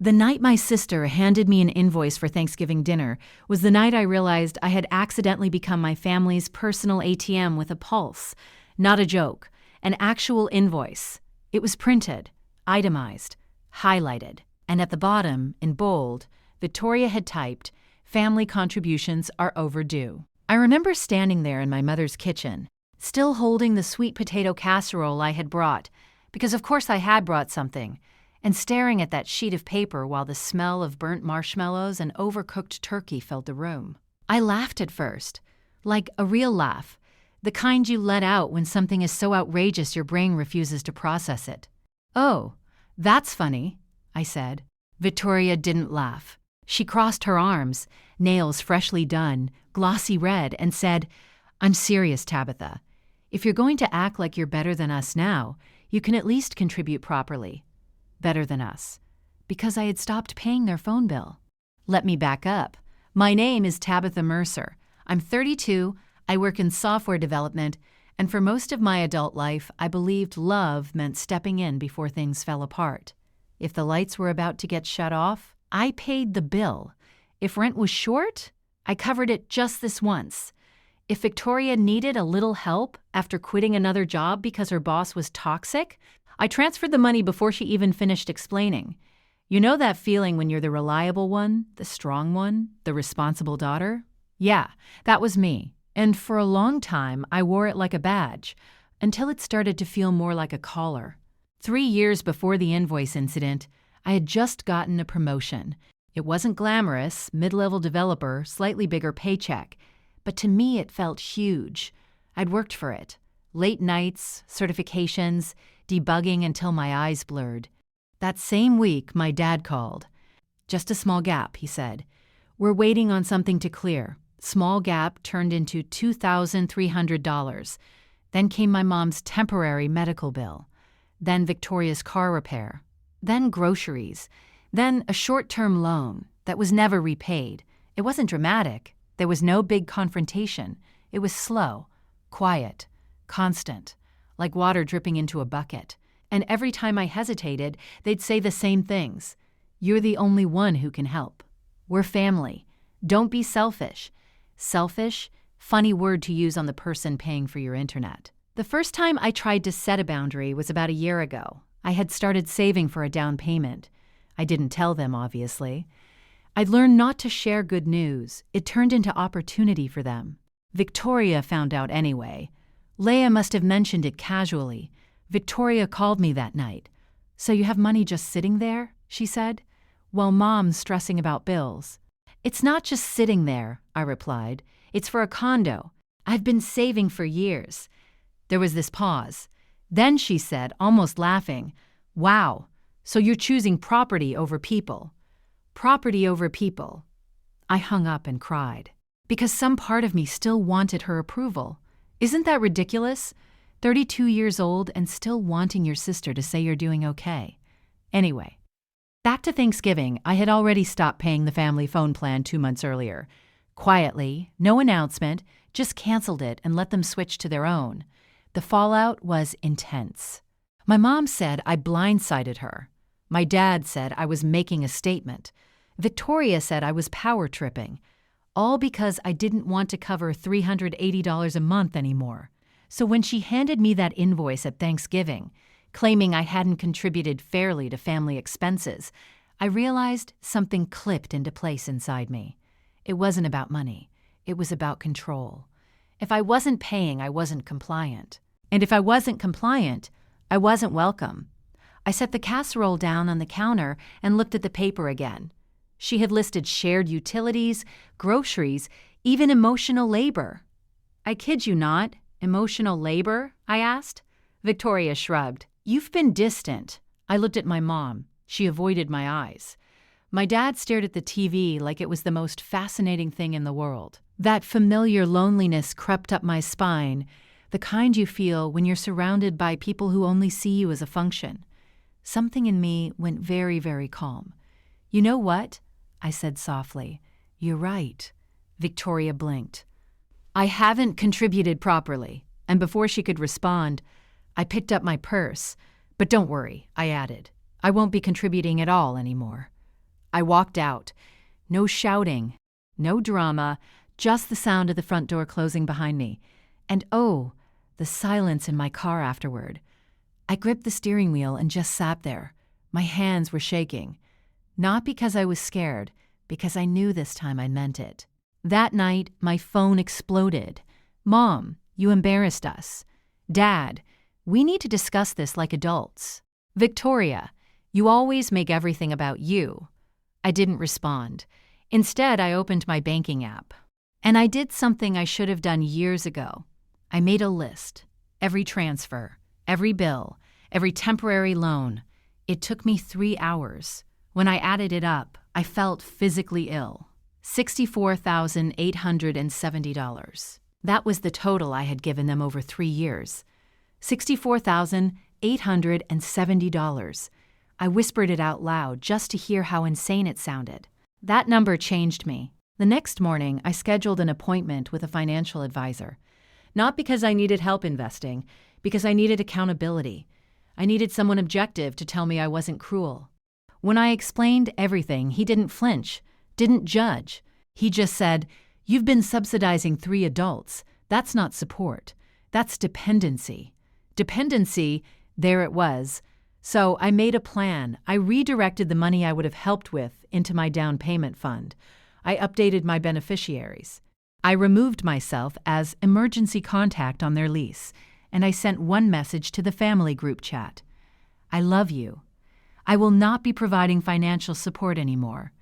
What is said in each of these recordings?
The night my sister handed me an invoice for Thanksgiving dinner was the night I realized I had accidentally become my family's personal ATM with a pulse. Not a joke, an actual invoice. It was printed, itemized, highlighted, and at the bottom, in bold, Victoria had typed, "Family contributions are overdue." I remember standing there in my mother's kitchen, still holding the sweet potato casserole I had brought, because of course I had brought something, and staring at that sheet of paper while the smell of burnt marshmallows and overcooked turkey filled the room. I laughed at first, like a real laugh, the kind you let out when something is so outrageous your brain refuses to process it. "Oh, that's funny," I said. Victoria didn't laugh. She crossed her arms, nails freshly done, glossy red, and said, "I'm serious, Tabitha. If you're going to act like you're better than us now, you can at least contribute properly." Better than us. Because I had stopped paying their phone bill. Let me back up. My name is Tabitha Mercer. I'm 32, I work in software development, and for most of my adult life, I believed love meant stepping in before things fell apart. If the lights were about to get shut off, I paid the bill. If rent was short, I covered it just this once. If Victoria needed a little help after quitting another job because her boss was toxic, I transferred the money before she even finished explaining. You know that feeling when you're the reliable one, the strong one, the responsible daughter? Yeah, that was me. And for a long time, I wore it like a badge, until it started to feel more like a collar. 3 years before the invoice incident, I had just gotten a promotion. It wasn't glamorous, mid-level developer, slightly bigger paycheck, but to me it felt huge. I'd worked for it. Late nights, certifications, debugging until my eyes blurred. That same week, my dad called. "Just a small gap," he said. "We're waiting on something to clear." Small gap turned into $2,300. Then came my mom's temporary medical bill. Then Victoria's car repair. Then groceries. Then a short-term loan that was never repaid. It wasn't dramatic. There was no big confrontation. It was slow, quiet, constant, like water dripping into a bucket. And every time I hesitated, they'd say the same things. "You're the only one who can help. We're family. Don't be selfish." Selfish? Funny word to use on the person paying for your internet. The first time I tried to set a boundary was about a year ago. I had started saving for a down payment. I didn't tell them, obviously. I'd learned not to share good news. It turned into opportunity for them. Victoria found out anyway. Leah must have mentioned it casually. Victoria called me that night. "So you have money just sitting there?" she said. "While Mom's stressing about bills." "It's not just sitting there," I replied. "It's for a condo. I've been saving for years." There was this pause. Then she said, almost laughing, "Wow, so you're choosing property over people." Property over people. I hung up and cried. Because some part of me still wanted her approval. Isn't that ridiculous? 32 years old and still wanting your sister to say you're doing okay. Anyway, back to Thanksgiving, I had already stopped paying the family phone plan 2 months earlier. Quietly, no announcement, just canceled it and let them switch to their own. The fallout was intense. My mom said I blindsided her. My dad said I was making a statement. Victoria said I was power tripping. All because I didn't want to cover $380 a month anymore. So when she handed me that invoice at Thanksgiving, claiming I hadn't contributed fairly to family expenses, I realized something clipped into place inside me. It wasn't about money. It was about control. If I wasn't paying, I wasn't compliant. And if I wasn't compliant, I wasn't welcome. I set the casserole down on the counter and looked at the paper again. She had listed shared utilities, groceries, even emotional labor. "I kid you not, emotional labor?" I asked. Victoria shrugged. "You've been distant." I looked at my mom. She avoided my eyes. My dad stared at the TV like it was the most fascinating thing in the world. That familiar loneliness crept up my spine, the kind you feel when you're surrounded by people who only see you as a function. Something in me went very, very calm. "You know what?" I said softly. "You're right." Victoria blinked. "I haven't contributed properly." And before she could respond, I picked up my purse. "But don't worry," I added. "I won't be contributing at all anymore." I walked out. No shouting, no drama, just the sound of the front door closing behind me. And oh, the silence in my car afterward. I gripped the steering wheel and just sat there. My hands were shaking. Not because I was scared, because I knew this time I meant it. That night, my phone exploded. Mom, you embarrassed us. Dad, we need to discuss this like adults. Victoria, you always make everything about you. I didn't respond. Instead, I opened my banking app. And I did something I should have done years ago. I made a list. Every transfer, every bill, every temporary loan. It took me 3 hours. When I added it up, I felt physically ill. $64,870. That was the total I had given them over 3 years. $64,870. I whispered it out loud just to hear how insane it sounded. That number changed me. The next morning, I scheduled an appointment with a financial advisor. Not because I needed help investing, because I needed accountability. I needed someone objective to tell me I wasn't cruel. When I explained everything, he didn't flinch, didn't judge. He just said, "You've been subsidizing 3 adults. That's not support. That's dependency." Dependency, there it was. So I made a plan. I redirected the money I would have helped with into my down payment fund. I updated my beneficiaries. I removed myself as emergency contact on their lease, and I sent one message to the family group chat. I love you. I will not be providing financial support anymore.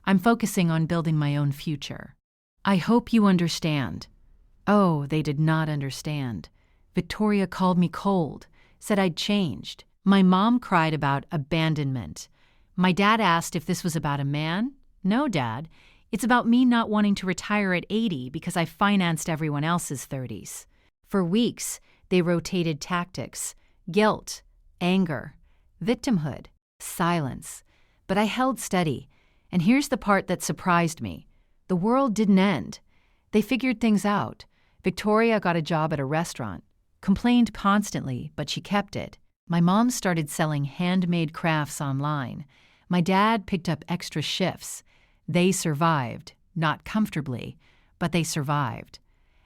I'm focusing on building my own future. I hope you understand. Oh, they did not understand. Victoria called me cold, said I'd changed. My mom cried about abandonment. My dad asked if this was about a man. No, Dad. It's about me not wanting to retire at 80 because I financed everyone else's 30s. For weeks, they rotated tactics: guilt, anger, victimhood, silence. But I held steady. And here's the part that surprised me. The world didn't end. They figured things out. Victoria got a job at a restaurant. Complained constantly, but she kept it. My mom started selling handmade crafts online. My dad picked up extra shifts. They survived, not comfortably, but they survived.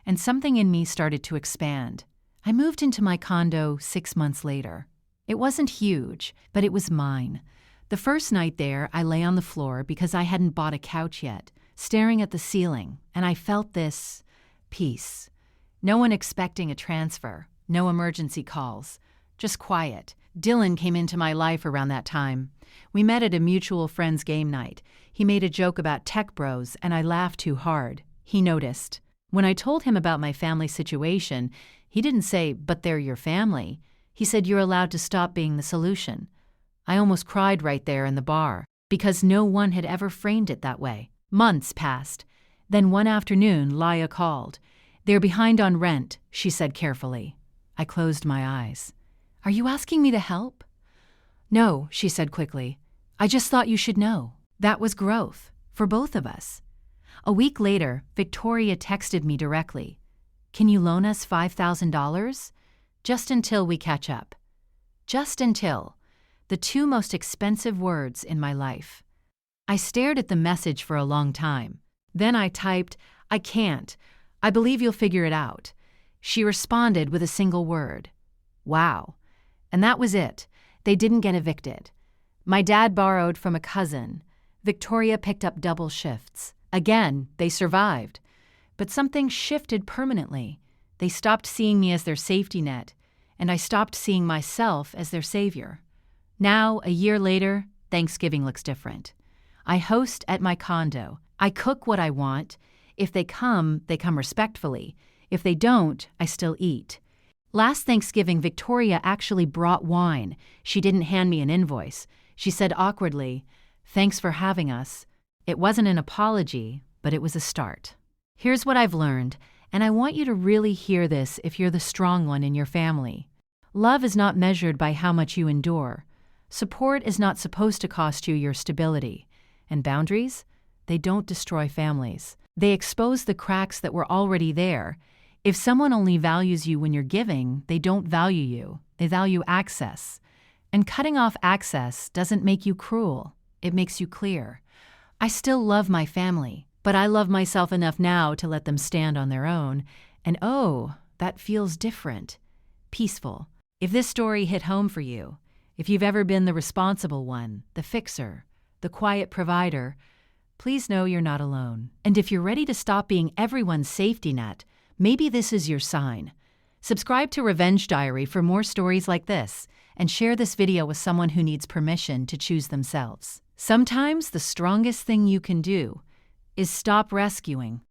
And something in me started to expand. I moved into my condo 6 months later. It wasn't huge, but it was mine. The first night there, I lay on the floor because I hadn't bought a couch yet, staring at the ceiling, and I felt this peace. No one expecting a transfer, no emergency calls, just quiet. Dylan came into my life around that time. We met at a mutual friend's game night. He made a joke about tech bros, and I laughed too hard. He noticed. When I told him about my family situation, he didn't say, "But they're your family." He said, "You're allowed to stop being the solution." I almost cried right there in the bar, because no one had ever framed it that way. Months passed. Then one afternoon, Laya called. "They're behind on rent," she said carefully. I closed my eyes. "Are you asking me to help?" "No," she said quickly. "I just thought you should know." That was growth, for both of us. A week later, Victoria texted me directly. "Can you loan us $5,000? Just until we catch up." Just until. The 2 most expensive words in my life. I stared at the message for a long time. Then I typed, "I can't. I believe you'll figure it out." She responded with a single word. "Wow." And that was it. They didn't get evicted. My dad borrowed from a cousin. Victoria picked up double shifts. Again, they survived. But something shifted permanently. They stopped seeing me as their safety net, and I stopped seeing myself as their savior. Now, a year later, Thanksgiving looks different. I host at my condo. I cook what I want. If they come respectfully. If they don't, I still eat. Last Thanksgiving, Victoria actually brought wine. She didn't hand me an invoice. She said awkwardly, "Thanks for having us." It wasn't an apology, but it was a start. Here's what I've learned, and I want you to really hear this if you're the strong one in your family. Love is not measured by how much you endure. Support is not supposed to cost you your stability. And boundaries? They don't destroy families. They expose the cracks that were already there. If someone only values you when you're giving, they don't value you. They value access. And cutting off access doesn't make you cruel. It makes you clear. I still love my family, but I love myself enough now to let them stand on their own. And oh, that feels different. Peaceful. If this story hit home for you, if you've ever been the responsible one, the fixer, the quiet provider, please know you're not alone. And if you're ready to stop being everyone's safety net, maybe this is your sign. Subscribe to Revenge Diary for more stories like this, and share this video with someone who needs permission to choose themselves. Sometimes the strongest thing you can do is stop rescuing